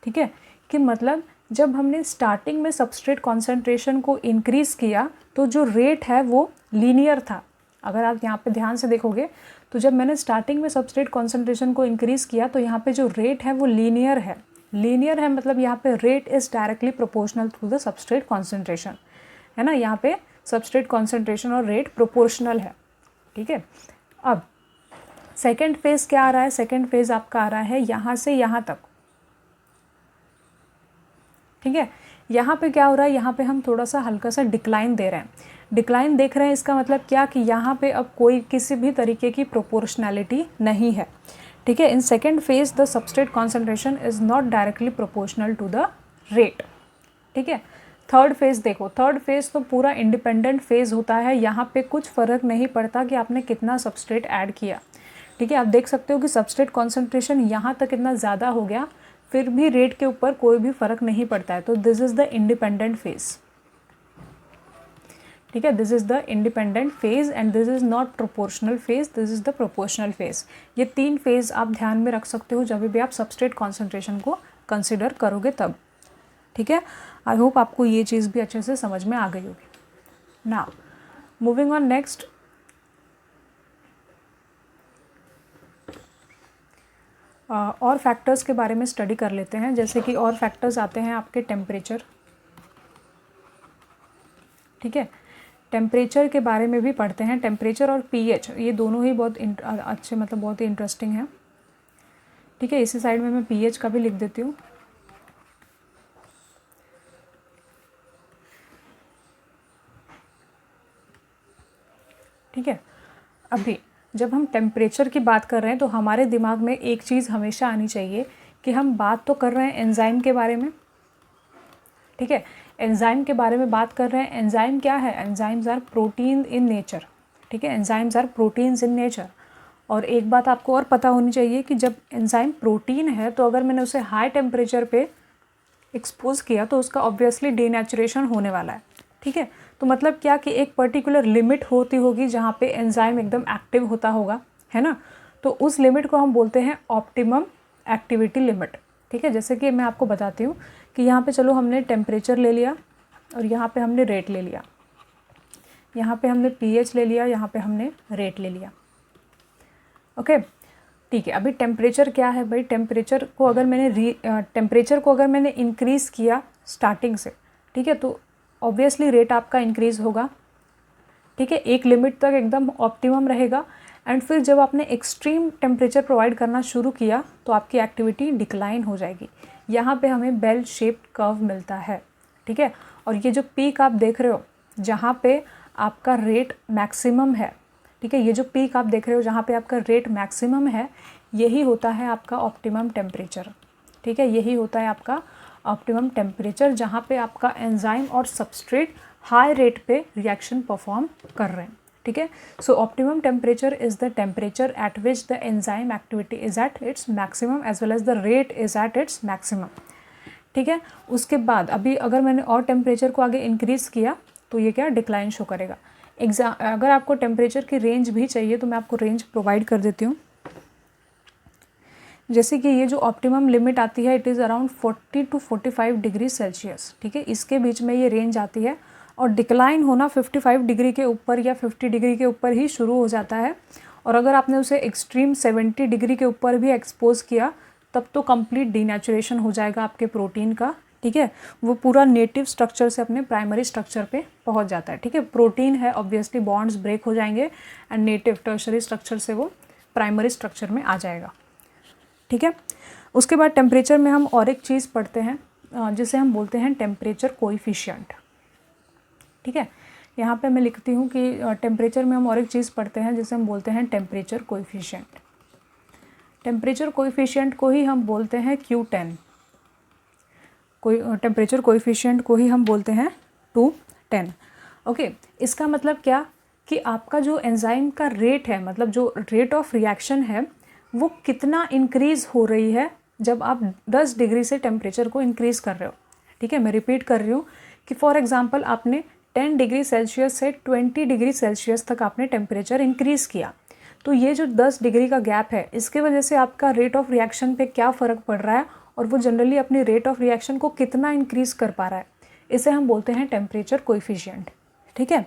ठीक है, कि मतलब जब हमने स्टार्टिंग में सबस्ट्रेट कॉन्सेंट्रेशन को इंक्रीज़ किया तो जो रेट है वो लीनियर था। अगर आप यहाँ पे ध्यान से देखोगे तो जब मैंने स्टार्टिंग में सबस्ट्रेट कॉन्सेंट्रेशन को इंक्रीज़ किया तो यहाँ पे जो रेट है वो लीनियर है। लीनियर है मतलब यहाँ पे rate is directly proportional to the substrate concentration, है ना। यहाँ पे सबस्ट्रेट कॉन्सेंट्रेशन और रेट प्रोपोर्शनल है। ठीक है, अब सेकेंड फेज़ क्या आ रहा है? सेकेंड फेज़ आपका आ रहा है यहाँ से यहाँ तक। ठीक है, यहाँ पे क्या हो रहा है? यहाँ पे हम थोड़ा सा हल्का सा डिक्लाइन दे रहे हैं। डिक्लाइन देख रहे हैं, इसका मतलब क्या कि यहाँ पे अब कोई किसी भी तरीके की प्रोपोर्शनैलिटी नहीं है। ठीक है, in second phase the substrate concentration is not directly proportional to the rate. ठीक है, थर्ड फेज़ देखो, थर्ड फेज़ तो पूरा इंडिपेंडेंट फेज़ होता है। यहाँ पे कुछ फ़र्क नहीं पड़ता कि आपने कितना सबस्ट्रेट ऐड किया। ठीक है, आप देख सकते हो कि सबस्ट्रेट कॉन्सेंट्रेशन यहाँ तक इतना ज़्यादा हो गया, फिर भी रेट के ऊपर कोई भी फ़र्क नहीं पड़ता है। तो this is the independent phase. ठीक है, this is the independent phase and this is not proportional phase, this is the proportional phase. ये तीन फेज़ आप ध्यान में रख सकते हो जब भी आप सबस्ट्रेट कॉन्सेंट्रेशन को कंसिडर करोगे तब। ठीक है, आई होप आपको ये चीज़ भी अच्छे से समझ में आ गई होगी। नाउ मूविंग ऑन नेक्स्ट, और फैक्टर्स के बारे में स्टडी कर लेते हैं। जैसे कि और फैक्टर्स आते हैं आपके टेम्परेचर। ठीक है, टेम्परेचर के बारे में भी पढ़ते हैं। टेम्परेचर और पीएच ये दोनों ही बहुत अच्छे, मतलब बहुत ही इंटरेस्टिंग है। ठीक है, इसी साइड में मैं पीएच का भी लिख देती हूँ। ठीक है, अभी जब हम टेम्परेचर की बात कर रहे हैं तो हमारे दिमाग में एक चीज़ हमेशा आनी चाहिए कि हम बात तो कर रहे हैं एंजाइम के बारे में। ठीक है, एंजाइम के बारे में बात कर रहे हैं। एंजाइम क्या है? Enzymes are protein in nature. ठीक है, enzymes are proteins in nature. और एक बात आपको और पता होनी चाहिए कि जब एंजाइम प्रोटीन है तो अगर मैंने उसे हाई टेम्परेचर पे एक्सपोज किया तो उसका ऑब्वियसली डीनेचुरेशन होने वाला है। ठीक है, तो मतलब क्या कि एक पर्टिकुलर लिमिट होती होगी जहाँ पे एंजाइम एकदम एक्टिव होता होगा, है ना। तो उस लिमिट को हम बोलते हैं ऑप्टिमम एक्टिविटी लिमिट। ठीक है, जैसे कि मैं आपको बताती हूँ कि यहाँ पे चलो हमने टेम्परेचर ले लिया और यहाँ पे हमने रेट ले लिया, यहाँ पे हमने पीएच ले लिया, यहाँ पे हमने रेट ले लिया। ओके, ठीक है। अभी टेम्परेचर क्या है भाई? टेम्परेचर को अगर मैंने इंक्रीज़ किया स्टार्टिंग से, ठीक है, तो ऑब्वियसली रेट आपका इंक्रीज़ होगा। ठीक है, एक लिमिट तक एकदम ऑप्टिमम रहेगा। एंड फिर जब आपने एक्सट्रीम टेम्परेचर प्रोवाइड करना शुरू किया तो आपकी एक्टिविटी डिक्लाइन हो जाएगी। यहाँ पे हमें बेल शेप्ड कर्व मिलता है। ठीक है, और ये जो पीक आप देख रहे हो जहाँ पे आपका रेट मैक्सिमम है, ठीक है, ये जो पीक आप देख रहे हो जहाँ पे आपका रेट मैक्सिमम है, यही होता है आपका ऑप्टिमम टेम्परेचर। ठीक है, यही होता है आपका ऑप्टिमम टेम्परेचर जहाँ पे आपका एंजाइम और सबस्ट्रेट हाई रेट पे रिएक्शन परफॉर्म कर रहे हैं। ठीक है, so optimum temperature is the temperature at which the enzyme activity is at its maximum as well as the rate is at its maximum. ठीक है, उसके बाद अभी अगर मैंने और टेम्परेचर को आगे इंक्रीज़ किया तो ये क्या डिक्लाइन शो करेगा। अगर आपको टेम्परेचर की रेंज भी चाहिए तो मैं आपको रेंज प्रोवाइड कर देती हूँ। जैसे कि ये जो ऑप्टिमम लिमिट आती है it is around 40 to 45 degree Celsius. ठीक है, इसके बीच में ये रेंज आती है और डिक्लाइन होना 55 डिग्री के ऊपर या 50 डिग्री के ऊपर ही शुरू हो जाता है। और अगर आपने उसे एक्सट्रीम 70 डिग्री के ऊपर भी एक्सपोज किया तब तो कंप्लीट डीनेचुरेशन हो जाएगा आपके प्रोटीन का। ठीक है, वो पूरा नेटिव स्ट्रक्चर से अपने प्राइमरी स्ट्रक्चर पे पहुंच जाता है। ठीक है, प्रोटीन है, ऑब्वियसली बॉन्ड्स ब्रेक हो जाएंगे एंड नेटिव टर्शरी स्ट्रक्चर से वो प्राइमरी स्ट्रक्चर में आ जाएगा। ठीक है, उसके बाद टेम्परेचर में हम और एक चीज़ पढ़ते हैं जिसे हम बोलते हैं टेम्परेचर कोएफिशिएंट। ठीक है, यहाँ पे मैं लिखती हूँ कि टेम्परेचर में हम और एक चीज़ पढ़ते हैं जिसे हम बोलते हैं टेम्परेचर कोएफिशिएंट। टेम्परेचर कोएफिशिएंट को ही हम बोलते हैं Q10। कोई टेम्परेचर कोएफिशिएंट को ही हम बोलते हैं 210। ओके, इसका मतलब क्या कि आपका जो एंजाइम का रेट है, मतलब जो रेट ऑफ रिएक्शन है, वो कितना इंक्रीज़ हो रही है जब आप 10 डिग्री से टेम्परेचर को इंक्रीज़ कर रहे हो। ठीक है, मैं रिपीट कर रही हूँ कि फॉर एग्जांपल आपने 10 डिग्री सेल्सियस से 20 डिग्री सेल्सियस तक आपने टेम्परेचर इंक्रीज़ किया, तो ये जो 10 डिग्री का गैप है, इसके वजह से आपका रेट ऑफ रिएक्शन पे क्या फ़र्क पड़ रहा है और वो जनरली अपनी रेट ऑफ रिएक्शन को कितना इंक्रीज़ कर पा रहा है, इसे हम बोलते हैं टेम्परेचर कोएफिशिएंट। ठीक है,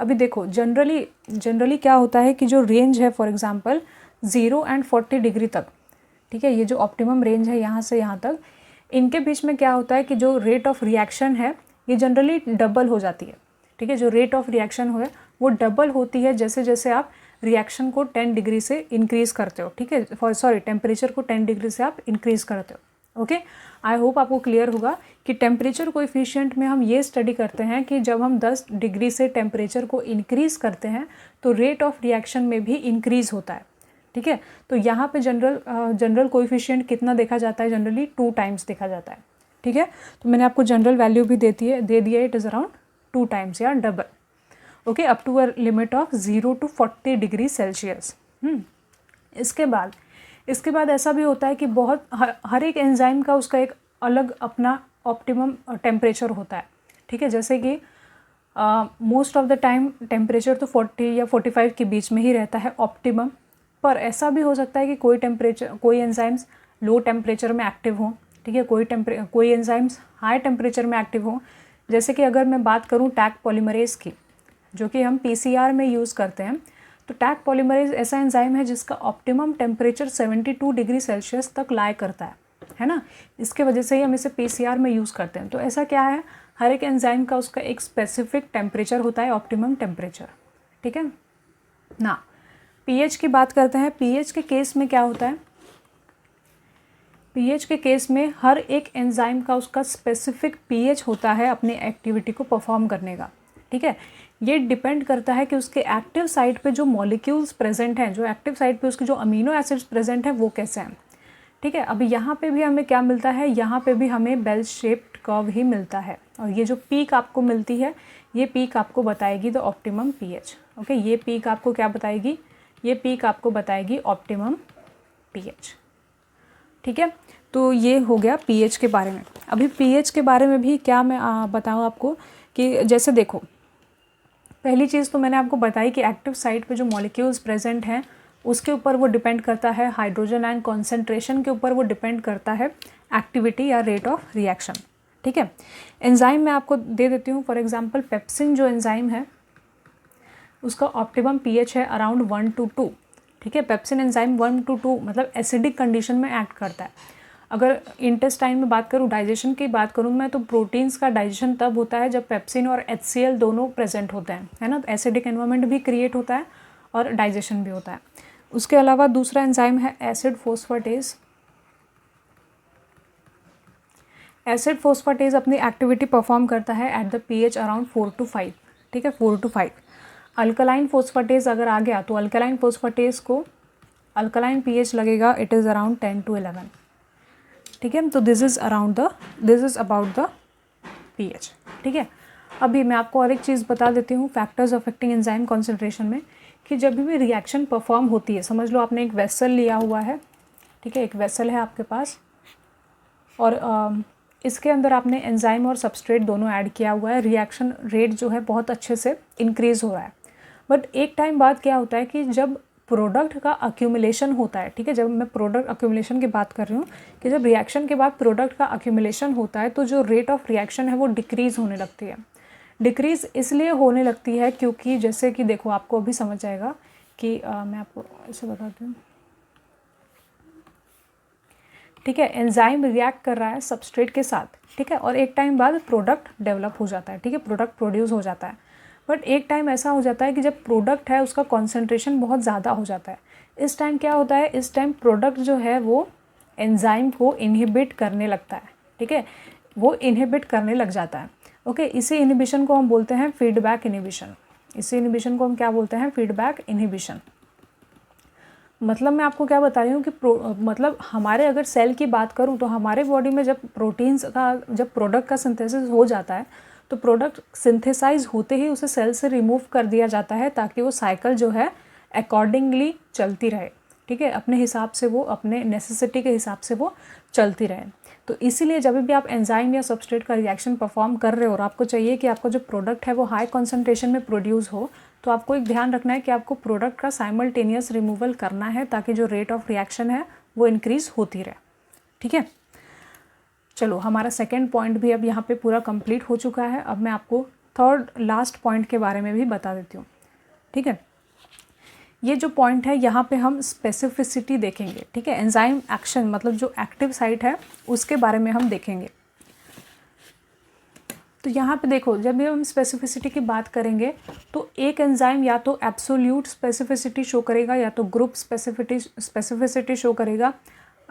अभी देखो जनरली क्या होता है कि जो रेंज है फॉर एग्जांपल 0 एंड 40 डिग्री तक, ठीक है, ये जो ऑप्टिमम रेंज है यहाँ से यहाँ तक, इनके बीच में क्या होता है कि जो रेट ऑफ रिएक्शन है ये जनरली डबल हो जाती है। ठीक है, जो रेट ऑफ रिएक्शन हो वो डबल होती है जैसे जैसे आप रिएक्शन को 10 डिग्री से इंक्रीज़ करते हो। ठीक है, टेम्परेचर को 10 डिग्री से आप इंक्रीज़ करते हो। ओके, आई होप आपको क्लियर होगा कि टेम्परेचर कोएफिशिएंट में हम ये स्टडी करते हैं कि जब हम 10 डिग्री से टेम्परेचर को इंक्रीज़ करते हैं तो रेट ऑफ रिएक्शन में भी इंक्रीज़ होता है। ठीक है, तो यहाँ पे जनरल कोएफिशिएंट कितना देखा जाता है, जनरली 2 टाइम्स देखा जाता है। ठीक है, तो मैंने आपको जनरल वैल्यू भी दे दिया, इट इज़ अराउंड 2 टाइम्स या double. Okay, up to a limit of 0 to 40 degree Celsius. इसके बाद ऐसा भी होता है कि बहुत हर एक एंजाइम का उसका एक अलग अपना ऑप्टिमम टेम्परेचर होता है। ठीक है, जैसे कि most of the time temperature तो 40 या 45 के बीच में ही रहता है ऑप्टिमम, पर ऐसा भी हो सकता है कि कोई एंजाइम्स लो टेम्परेचर में एक्टिव हों। ठीक है, कोई एंजाइम्स हाई टेम्परेचर में एक्टिव हों। जैसे कि अगर मैं बात करूं टैग पॉलीमरेज की, जो कि हम PCR में यूज़ करते हैं, तो टैग पॉलीमरेज ऐसा एंजाइम है जिसका ऑप्टिमम टेम्परेचर 72 डिग्री सेल्सियस तक लाए करता है ना। इसके वजह से ही हम इसे PCR में यूज़ करते हैं। तो ऐसा क्या है, हर एक एंजाइम का उसका एक स्पेसिफिक टेम्परेचर होता है, ऑप्टिमम टेम्परेचर। ठीक है ना, pH की बात करते हैं। pH के केस में क्या होता है, pH के केस में हर एक एंजाइम का उसका स्पेसिफिक pH होता है अपनी एक्टिविटी को परफॉर्म करने का। ठीक है, ये डिपेंड करता है कि उसके एक्टिव साइट पे जो मॉलिक्यूल्स प्रेजेंट हैं, जो एक्टिव साइट पे उसके जो अमीनो एसिड्स प्रेजेंट हैं वो कैसे हैं। ठीक है, अभी यहाँ पे भी हमें क्या मिलता है, यहाँ पे भी हमें बेल शेप्ड कर्व ही मिलता है, और ये जो पीक आपको मिलती है, ये पीक आपको बताएगी द ऑप्टिमम pH। ओके, ये पीक आपको क्या बताएगी, ये पीक आपको बताएगी ऑप्टिमम pH। ठीक है, तो ये हो गया pH के बारे में। अभी pH के बारे में भी क्या मैं बताऊँ आपको कि जैसे देखो, पहली चीज़ तो मैंने आपको बताई कि एक्टिव साइट पे जो मॉलिक्यूल्स प्रेजेंट हैं उसके ऊपर वो डिपेंड करता है, हाइड्रोजन आयन कॉन्सेंट्रेशन के ऊपर वो डिपेंड करता है एक्टिविटी या रेट ऑफ रिएक्शन। ठीक है, एंजाइम मैं आपको दे देती हूँ। फॉर एग्जांपल पेप्सिन जो एंजाइम है उसका ऑप्टिमम pH है अराउंड 1 to 2। ठीक है, पेप्सिन एंजाइम 1 to 2 मतलब एसिडिक कंडीशन में एक्ट करता है। अगर इंटेस्टाइन में बात करूँ, डाइजेशन की बात करूँ मैं, तो प्रोटीन्स का डाइजेशन तब होता है जब पेप्सिन और HCl दोनों प्रेजेंट होते हैं, है ना। तो एसिडिक एनवायरनमेंट भी क्रिएट होता है और डाइजेशन भी होता है। उसके अलावा दूसरा एंजाइम है एसिड फोस्फेटेज। एसिड फोस्फेटेज अपनी एक्टिविटी परफॉर्म करता है at the pH around 4 to 5। ठीक है, 4 to 5। अल्कलाइन फोस्फेटेज अगर आ गया तो अल्कलाइन फोस्फेटेज को अल्कलाइन pH लगेगा, इट इज़ अराउंड 10 to 11। ठीक है, तो this is about the pH। ठीक है, अभी मैं आपको और एक चीज़ बता देती हूँ फैक्टर्स अफेक्टिंग एंजाइम कॉन्सेंट्रेशन में, कि जब भी रिएक्शन परफॉर्म होती है, समझ लो आपने एक वेसल लिया हुआ है। ठीक है, एक वेसल है आपके पास और इसके अंदर आपने एंजाइम और सबस्ट्रेट दोनों ऐड किया हुआ है। रिएक्शन रेट जो है बहुत अच्छे से इंक्रीज़ हो रहा है, बट एक टाइम बाद क्या होता है कि जब प्रोडक्ट का अक्यूमुलेशन होता है, ठीक है, जब मैं प्रोडक्ट अक्यूमुलेशन की बात कर रही हूँ कि जब रिएक्शन के बाद प्रोडक्ट का अक्यूमुलेशन होता है तो जो रेट ऑफ रिएक्शन है वो डिक्रीज़ होने लगती है। डिक्रीज़ इसलिए होने लगती है क्योंकि जैसे कि देखो, आपको अभी समझ आएगा कि मैं आपको ऐसे बताती हूँ। ठीक है, एंजाइम रिएक्ट कर रहा है सबस्ट्रेट के साथ, ठीक है, और एक टाइम बाद प्रोडक्ट डेवलप हो जाता है, ठीक है, प्रोडक्ट प्रोड्यूस हो जाता है। बट एक टाइम ऐसा हो जाता है कि जब प्रोडक्ट है उसका कॉन्सेंट्रेशन बहुत ज़्यादा हो जाता है। इस टाइम क्या होता है, इस टाइम प्रोडक्ट जो है वो एंजाइम को इनहिबिट करने लगता है, ठीक है, वो इनहिबिट करने लग जाता है। ओके, इसी इनहिबिशन को हम बोलते हैं फीडबैक इनहिबिशन। इसी इनहिबिशन को हम क्या बोलते हैं, फीडबैक इनहिबिशन। मतलब मैं आपको क्या बता रही हूँ कि मतलब हमारे अगर सेल की बात करूँ तो हमारे बॉडी में जब प्रोटीन्स का, जब प्रोडक्ट का सिंथेसिस हो जाता है तो प्रोडक्ट सिंथेसाइज होते ही उसे सेल से रिमूव कर दिया जाता है ताकि वो साइकिल जो है अकॉर्डिंगली चलती रहे, ठीक है, अपने हिसाब से वो, अपने नेसेसिटी के हिसाब से वो चलती रहे। तो इसीलिए जब भी आप एंजाइम या सबस्ट्रेट का रिएक्शन परफॉर्म कर रहे हो और आपको चाहिए कि आपका जो प्रोडक्ट है वो हाई कॉन्सेंट्रेशन में प्रोड्यूस हो, तो आपको एक ध्यान रखना है कि आपको प्रोडक्ट का साइमल्टेनियस रिमूवल करना है ताकि जो रेट ऑफ रिएक्शन है वो इंक्रीज होती रहे, ठीक है। चलो, हमारा सेकेंड पॉइंट भी अब यहाँ पे पूरा कंप्लीट हो चुका है। अब मैं आपको थर्ड लास्ट पॉइंट के बारे में भी बता देती हूँ, ठीक है। ये जो पॉइंट है यहाँ पे हम स्पेसिफिसिटी देखेंगे, ठीक है, एंजाइम एक्शन मतलब जो एक्टिव साइट है उसके बारे में हम देखेंगे। तो यहाँ पे देखो, जब भी हम स्पेसिफिसिटी की बात करेंगे तो एक एंजाइम या तो एब्सोल्यूट स्पेसिफिसिटी शो करेगा, या तो ग्रुप स्पेसिफिसिटी शो करेगा,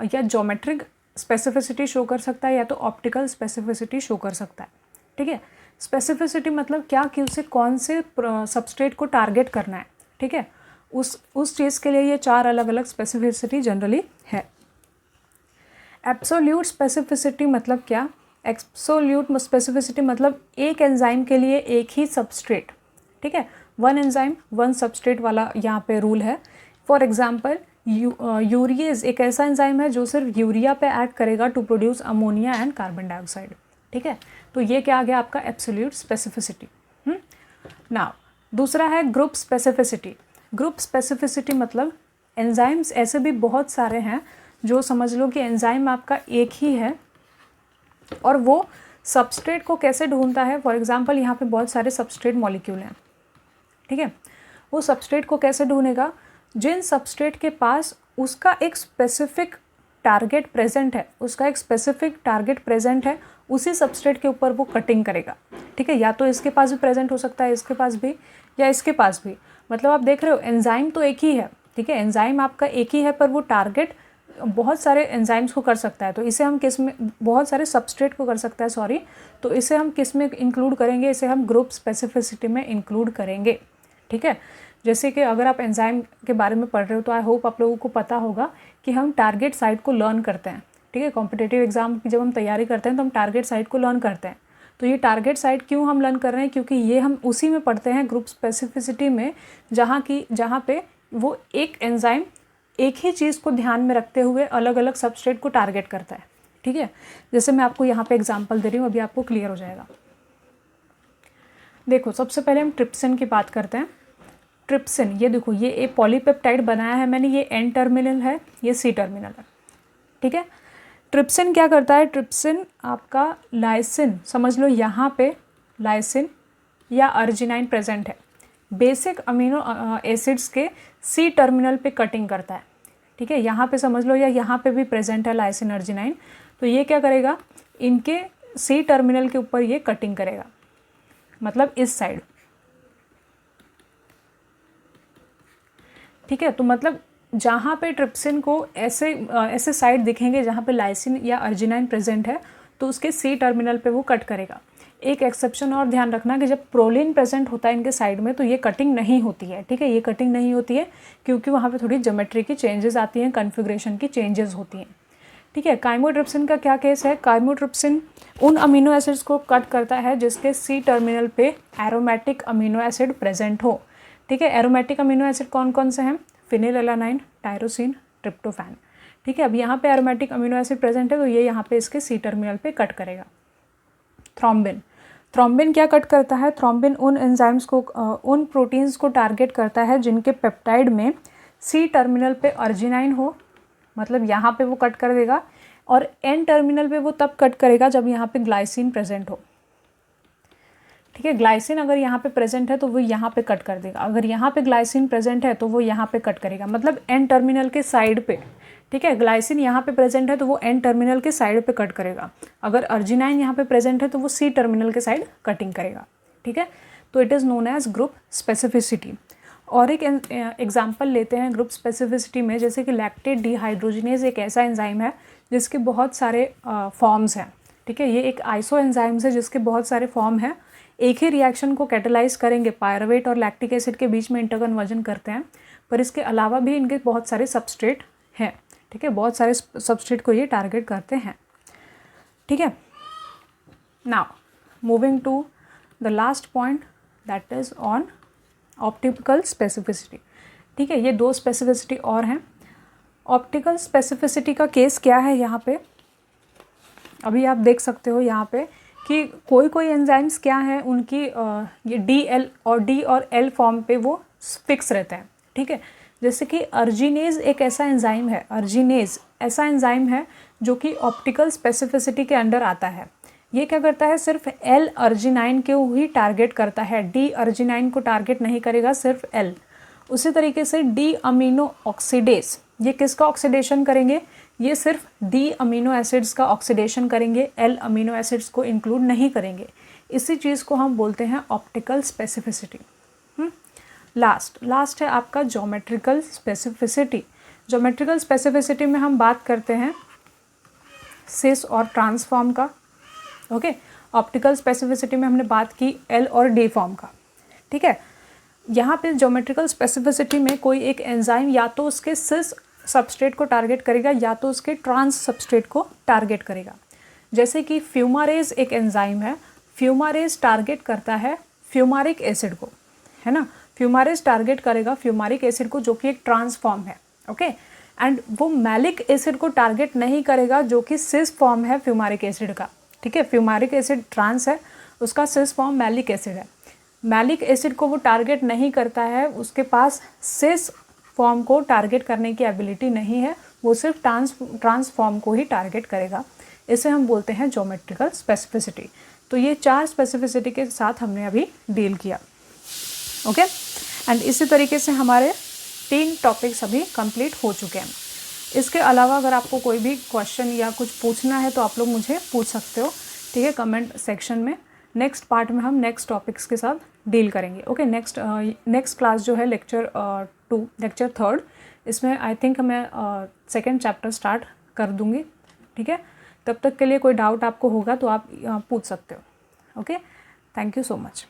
या ज्योमेट्रिक स्पेसिफिसिटी शो कर सकता है, या तो ऑप्टिकल स्पेसिफिसिटी शो कर सकता है, ठीक है। स्पेसिफिसिटी मतलब क्या, कि उसे कौन से सबस्ट्रेट को टारगेट करना है, ठीक है, उस चीज़ के लिए ये 4 अलग अलग स्पेसिफिसिटी जनरली है। एब्सोल्यूट स्पेसिफिसिटी मतलब क्या, एब्सोल्यूट स्पेसिफिसिटी मतलब एक एंजाइम के लिए एक ही सबस्ट्रेट, ठीक है, वन एंजाइम वन सबस्ट्रेट वाला यहाँ पे रूल है। फॉर एग्जांपल यूरिएज एक ऐसा एंजाइम है जो सिर्फ यूरिया पे एक्ट करेगा to produce ammonia and carbon dioxide, ठीक है। तो ये क्या आ गया आपका एब्सोल्यूट स्पेसिफिसिटी। नाउ दूसरा है ग्रुप स्पेसिफिसिटी। ग्रुप स्पेसिफिसिटी मतलब एंजाइम्स ऐसे भी बहुत सारे हैं जो समझ लो कि एंजाइम आपका एक ही है और वो सबस्ट्रेट को कैसे ढूंढता है। फॉर एग्जांपल यहाँ पे बहुत सारे सबस्ट्रेट मॉलिक्यूल हैं, ठीक है, वो सबस्ट्रेट को कैसे ढूंढेगा, जिन सबस्ट्रेट के पास उसका एक स्पेसिफिक टारगेट प्रेजेंट है, उसका एक स्पेसिफिक टारगेट प्रेजेंट है, उसी सबस्ट्रेट के ऊपर वो कटिंग करेगा, ठीक है। या तो इसके पास भी प्रेजेंट हो सकता है, इसके पास भी, या इसके पास भी। मतलब आप देख रहे हो एंजाइम तो एक ही है, ठीक है, एंजाइम आपका एक ही है, पर वो टारगेट बहुत सारे एंजाइम्स को कर सकता है। तो इसे हम किस में, बहुत सारे सबस्ट्रेट को कर सकता है, सॉरी, तो इसे हम किस में इंक्लूड करेंगे, इसे हम ग्रुप स्पेसिफिसिटी में इंक्लूड करेंगे, ठीक है। जैसे कि अगर आप एंजाइम के बारे में पढ़ रहे हो तो आई होप आप लोगों को पता होगा कि हम टारगेट साइट को लर्न करते हैं, ठीक है, कॉम्पिटिटिव एग्जाम की जब हम तैयारी करते हैं तो हम टारगेट साइट को लर्न करते हैं। तो ये टारगेट साइट क्यों हम लर्न कर रहे हैं, क्योंकि ये हम उसी में पढ़ते हैं ग्रुप स्पेसिफिसिटी में, जहाँ पे वो एक एंजाइम एक ही चीज़ को ध्यान में रखते हुए अलग अलग सबस्ट्रेट को टारगेट करता है, ठीक है। जैसे मैं आपको यहाँ पे एग्जांपल दे रही हूँ, अभी आपको क्लियर हो जाएगा। देखो, सबसे पहले हम ट्रिप्सिन की बात करते हैं। ट्रिप्सिन, ये देखो, ये एक पॉलीपेप्टाइड बनाया है मैंने, ये एन टर्मिनल है, ये सी टर्मिनल है, ठीक है। ट्रिप्सिन क्या करता है, ट्रिप्सिन आपका लाइसिन, समझ लो यहाँ पे लाइसिन या अर्जिनाइन प्रेजेंट है, बेसिक अमीनो एसिड्स के सी टर्मिनल पे कटिंग करता है, ठीक है। यहाँ पे समझ लो, या यहाँ पे भी प्रेजेंट है लाइसिन अर्जिनाइन, तो ये क्या करेगा, इनके सी टर्मिनल के ऊपर ये कटिंग करेगा, मतलब इस साइड, ठीक है। तो मतलब जहाँ पे ट्रिप्सिन को ऐसे साइड दिखेंगे जहाँ पे लाइसिन या अर्जिनाइन प्रेजेंट है, तो उसके सी टर्मिनल पे वो कट करेगा। एक एक्सेप्शन और ध्यान रखना कि जब प्रोलिन प्रेजेंट होता है इनके साइड में तो ये कटिंग नहीं होती है, ठीक है, ये कटिंग नहीं होती है क्योंकि वहाँ पे थोड़ी ज्योमेट्री की चेंजेस आती हैं, कन्फिग्रेशन की चेंजेस होती हैं, ठीक है। काइमोट्रिप्सिन का क्या केस है, काइमोट्रिप्सिन उन अमीनो एसिड्स को कट करता है जिसके सी टर्मिनल पे एरोमेटिक अमीनो एसिड प्रेजेंट हो, ठीक है। एरोमेटिक अमीनो एसिड कौन कौन से हैं, फिनिलएलानाइन, टायरोसिन, ट्रिप्टोफैन, ठीक है। अब यहाँ पे एरोमेटिक अमीनो एसिड प्रेजेंट है तो ये यहाँ पे इसके सी टर्मिनल पे कट करेगा। थ्रोम्बिन, थ्रोम्बिन क्या कट करता है, थ्रोम्बिन उन एंजाइम्स को, उन प्रोटीन्स को टारगेट करता है जिनके पेप्टाइड में सी टर्मिनल पे अर्जिनाइन हो, मतलब यहाँ पे वो कट कर देगा, और एन टर्मिनल पे वो तब कट करेगा जब यहाँ पे ग्लाइसिन प्रेजेंट हो, ठीक है। ग्लाइसिन अगर यहाँ पे प्रेजेंट है तो वो यहाँ पे कट कर देगा, अगर यहाँ पे ग्लाइसिन प्रेजेंट है तो वो यहाँ पे कट करेगा, मतलब एन टर्मिनल के साइड पे, ठीक है। ग्लाइसिन यहाँ पे प्रेजेंट है तो वो एन टर्मिनल के साइड पे कट करेगा, अगर अर्जिनाइन यहाँ पे प्रेजेंट है तो वो सी टर्मिनल के साइड कटिंग करेगा, ठीक है। तो it is known age group specificity. और एक एग्जाम्पल लेते हैं ग्रुप स्पेसिफिसिटी में, जैसे कि लैक्टेट डिहाइड्रोजिनेज एक ऐसा एंजाइम है जिसके बहुत सारे फॉर्म्स हैं, ठीक है। ये एक आइसो एंजाइम्स है जिसके बहुत सारे फॉर्म हैं, एक ही रिएक्शन को कैटेलाइज करेंगे, पायरुवेट और लैक्टिक एसिड के बीच में इंटरकन्वर्जन करते हैं, पर इसके अलावा भी इनके बहुत सारे सबस्ट्रेट हैं, ठीक है। बहुत सारे सबस्ट्रेट को ये टारगेट करते हैं, ठीक है। Now moving to the last point, that is on optical specificity, ठीक है। ये दो स्पेसिफिसिटी और हैं। ऑप्टिकल स्पेसिफिसिटी का केस क्या है यहाँ पे, अभी आप देख सकते हो यहाँ पे कि कोई कोई एंजाइम्स क्या हैं उनकी ये डी और एल फॉर्म पे वो फिक्स रहते हैं, ठीक है। जैसे कि अर्जिनेज एक ऐसा एंजाइम है, अर्जिनेज ऐसा एंजाइम है जो कि ऑप्टिकल स्पेसिफिसिटी के अंडर आता है। ये क्या करता है, सिर्फ एल अर्जिनाइन को ही टारगेट करता है, डी अर्जिनाइन को टारगेट नहीं करेगा, सिर्फ एल। उसी तरीके से डी अमीनो ऑक्सीडेज, ये किसका ऑक्सीडेशन करेंगे, ये सिर्फ डी अमीनो एसिड्स का ऑक्सीडेशन करेंगे, एल अमीनो एसिड्स को इंक्लूड नहीं करेंगे। इसी चीज़ को हम बोलते हैं ऑप्टिकल स्पेसिफिसिटी। लास्ट है आपका ज्योमेट्रिकल स्पेसिफिसिटी। ज्योमेट्रिकल स्पेसिफिसिटी में हम बात करते हैं सिस और ट्रांसफॉर्म का, ओके। ऑप्टिकल स्पेसिफिसिटी में हमने बात की एल और डी फॉर्म का, ठीक है। यहाँ पे ज्योमेट्रिकल स्पेसिफिसिटी में कोई एक एंजाइम या तो उसके सिस सबस्ट्रेट को टारगेट करेगा या तो उसके ट्रांस सबस्ट्रेट को टारगेट करेगा। जैसे कि फ्यूमारेज एक एंजाइम है, फ्यूमारेज टारगेट करता है फ्यूमारिक एसिड को, है ना। फ्यूमारेज टारगेट करेगा फ्यूमारिक एसिड को जो कि एक ट्रांस फॉर्म है, ओके। एंड वो मैलिक एसिड को टारगेट नहीं करेगा जो कि सिस फॉर्म है फ्यूमारिक एसिड का, ठीक है। फ्यूमारिक एसिड ट्रांस है, उसका सिस फॉर्म मैलिक एसिड है। मैलिक एसिड को वो टारगेट नहीं करता है, उसके पास सिस फॉर्म को टारगेट करने की एबिलिटी नहीं है, वो सिर्फ ट्रांस फॉर्म को ही टारगेट करेगा। इसे हम बोलते हैं ज्योमेट्रिकल स्पेसिफिसिटी। तो ये 4 स्पेसिफिसिटी के साथ हमने अभी डील किया, ओके। एंड इसी तरीके से हमारे 3 टॉपिक्स अभी कंप्लीट हो चुके हैं। इसके अलावा अगर आपको कोई भी क्वेश्चन या कुछ पूछना है तो आप लोग मुझे पूछ सकते हो, ठीक है, कमेंट सेक्शन में। नेक्स्ट पार्ट में हम नेक्स्ट टॉपिक्स के साथ डील करेंगे, ओके। नेक्स्ट क्लास जो है लेक्चर 3, इसमें आई थिंक मैं 2nd चैप्टर स्टार्ट कर दूँगी, ठीक है। तब तक के लिए कोई डाउट आपको होगा तो आप पूछ सकते हो, okay. Thank you so much.